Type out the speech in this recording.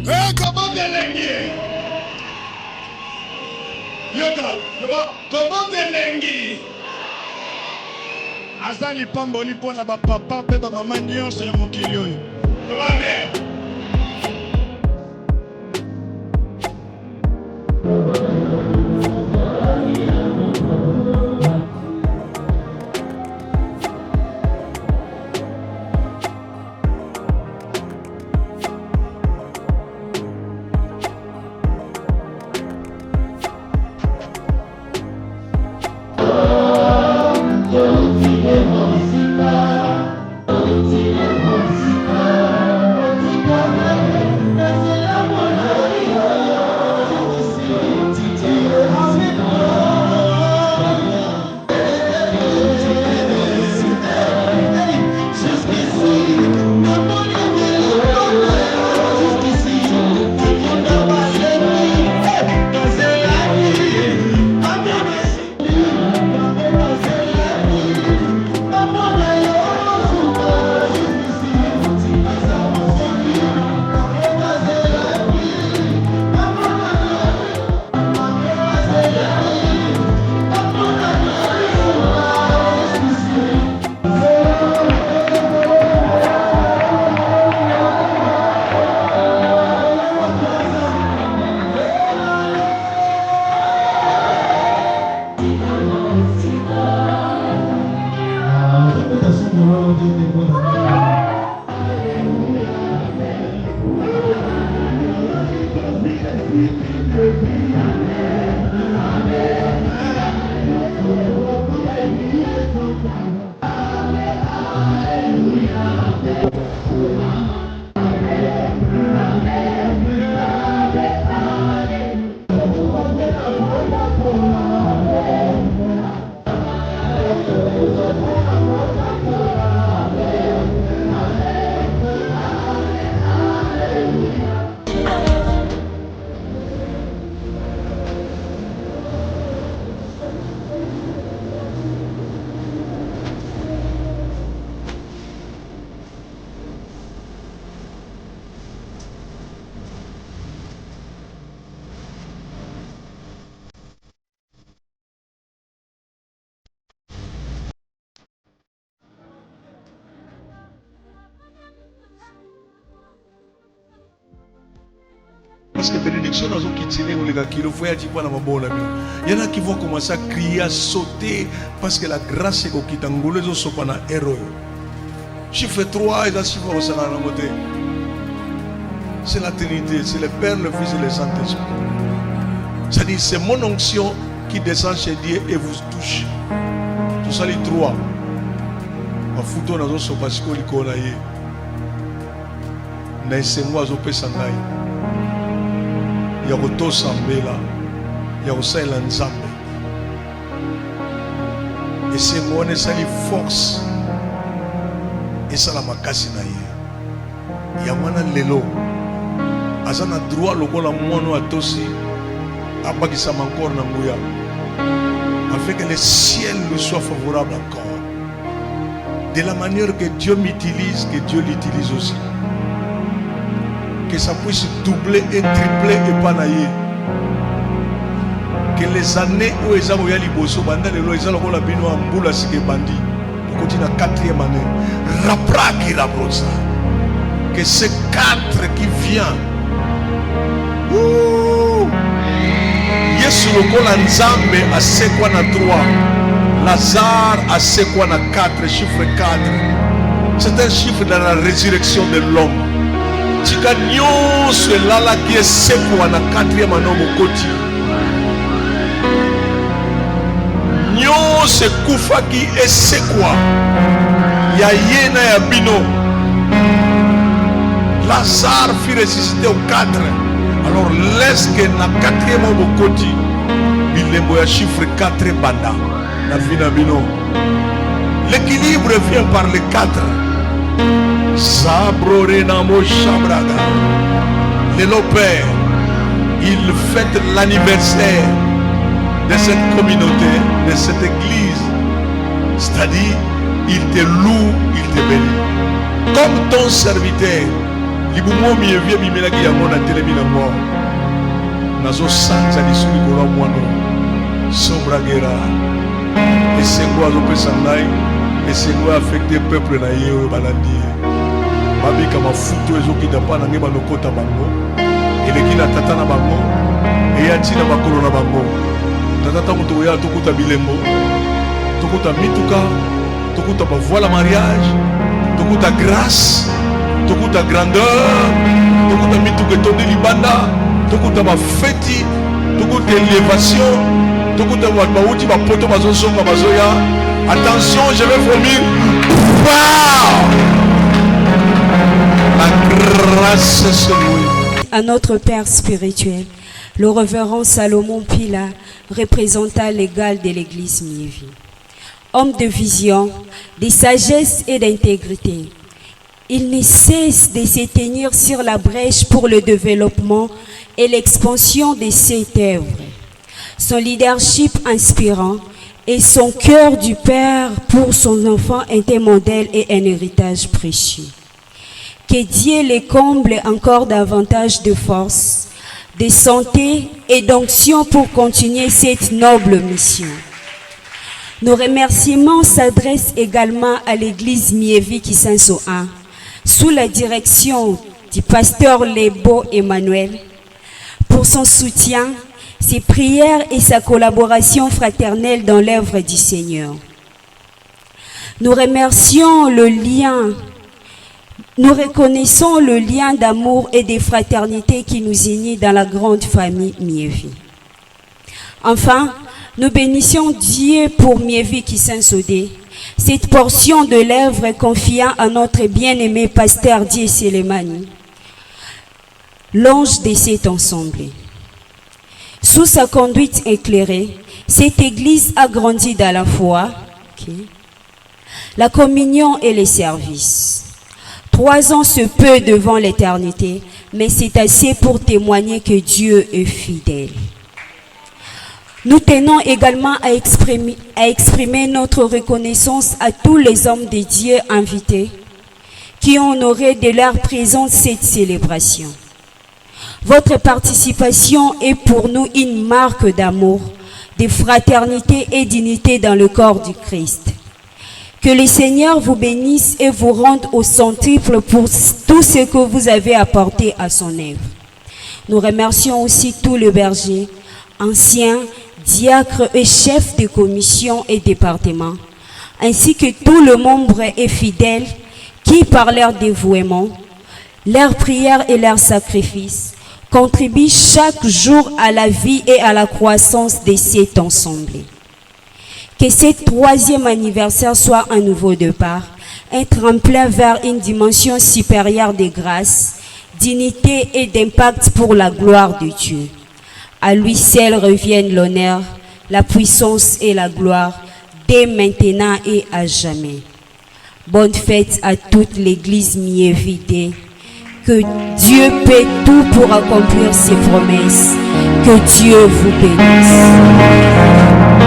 Comment Delengi? Comment Delengi? Azali pamboli pona ba papa pe ba mama nyonso ya mokili oyo. Amen. Parce que bénédiction dans un kitine ou les gars qui le voient dire voilà ma bonne amie. Il y en a qui vont commencer à crier, à sauter parce que la grâce est au kitangolo les autres sont pas héros. Chiffre 3 et la chiffre au salon la montée. C'est la Trinité, c'est le Père, le Fils et le Saint-Esprit. C'est-à-dire c'est mon onction qui descend chez Dieu et vous touche. Tout ça les trois. Ma photo dans un sopasco likonaye. Na esengo zo pesa ngai. Ya kotosa mbela. Ya kosalela nzambe. Esengo ne sali force. Esala makasi na ye. Ya mwana lelo. Azana droit lokola mwana atosi. Abakisa encore na nguya. Afin que le ciel lui soit favorable encore. De la manière que Dieu m'utilise, que Dieu l'utilise aussi. Que ça puisse doubler et tripler et panailler. Que les années où ils ont eu liboso, banda le lois, ils ont la bino amboula sike bandi. Pour continuer la quatrième année. Rapra qui rabrosa. Que ces quatre qui vient. Yesu lokola nzambe asekwa na 3. Lazare asekwa na 4, chiffre 4. C'est un chiffre dans la résurrection de l'homme. Tika nyonso elala qui esekwa na 4e année mokoti. Nyonso ekufa qui esekwa. Ya yena ya bino. Lazare fut ressuscité au 4. Alors laisse que na 4e mokoti bilembo ya chiffre 4 banda na vina bino. L'équilibre vient par les 4. Sabrorena mo shabraga. Le Père, il fête l'anniversaire de cette communauté, de cette église. C'est-à-dire, il te loue, il te bénit. Comme ton serviteur, libumo mievie bimelaki yango na telemi na moi nazosanza lisu likolo ya mwana sobragera esengo azopesa ngai esengo affecte peuple na ye oyo balandi ye babika mafuta oyo ezokita mpa na ngai balokota bango eleki na tata na bango eya ntina makolo na bango tata ntango tokoya tokuta bilembo tokuta mituka tokuta bavoile mariage tokuta grâce tokuta grandeur tokuta mituka etondi libanda tokuta bafeti tokuta élévation tokuta bato bauti bapoto bazosonga bazoya. Attention, je vais vomir. Wow! La grâce se loue. À notre père spirituel, le révérend Salomon Pila, représentant légal de l'église Miévi. Homme de vision, de sagesse et d'intégrité, il ne cesse de se tenir sur la brèche pour le développement et l'expansion de cette œuvre. Son leadership inspirant et son cœur du Père pour son enfant est un modèle et un héritage précieux. Que Dieu les comble encore davantage de force, de santé et d'onction pour continuer cette noble mission. Nos remerciements s'adressent également à l'église Miévi Kisenso 1, sous la direction du pasteur Lebo Emmanuel, pour son soutien, ses prières et sa collaboration fraternelle dans l'œuvre du Seigneur. Nous remercions nous reconnaissons le lien d'amour et de fraternité qui nous unit dans la grande famille Miévi. Enfin, nous bénissons Dieu pour Miévi Kisensodé, cette portion de l'œuvre confiant à notre bien-aimé pasteur Dieu Selemani, l'ange de cet ensemble. Sous sa conduite éclairée, cette église a grandi dans la foi, la communion et les services. 3 ans se peut devant l'éternité, mais c'est assez pour témoigner que Dieu est fidèle. Nous tenons également à exprimer notre reconnaissance à tous les hommes de Dieu invités qui ont honoré de leur présence cette célébration. Votre participation est pour nous une marque d'amour, de fraternité et d'unité dans le corps du Christ. Que le Seigneur vous bénisse et vous rende au centuple pour tout ce que vous avez apporté à son œuvre. Nous remercions aussi tous les bergers, anciens, diacres et chefs de commission et département, ainsi que tous les membres et fidèles qui, par leur dévouement, leurs prières et leurs sacrifices, contribuent chaque jour à la vie et à la croissance de cet ensemble. Que ce 3e anniversaire soit un nouveau départ, un tremplin vers une dimension supérieure de grâce, d'unité et d'impact pour la gloire de Dieu. À lui seul reviennent l'honneur, la puissance et la gloire, dès maintenant et à jamais. Bonne fête à toute l'église Miévi. Que Dieu paie tout pour accomplir ses promesses. Que Dieu vous bénisse.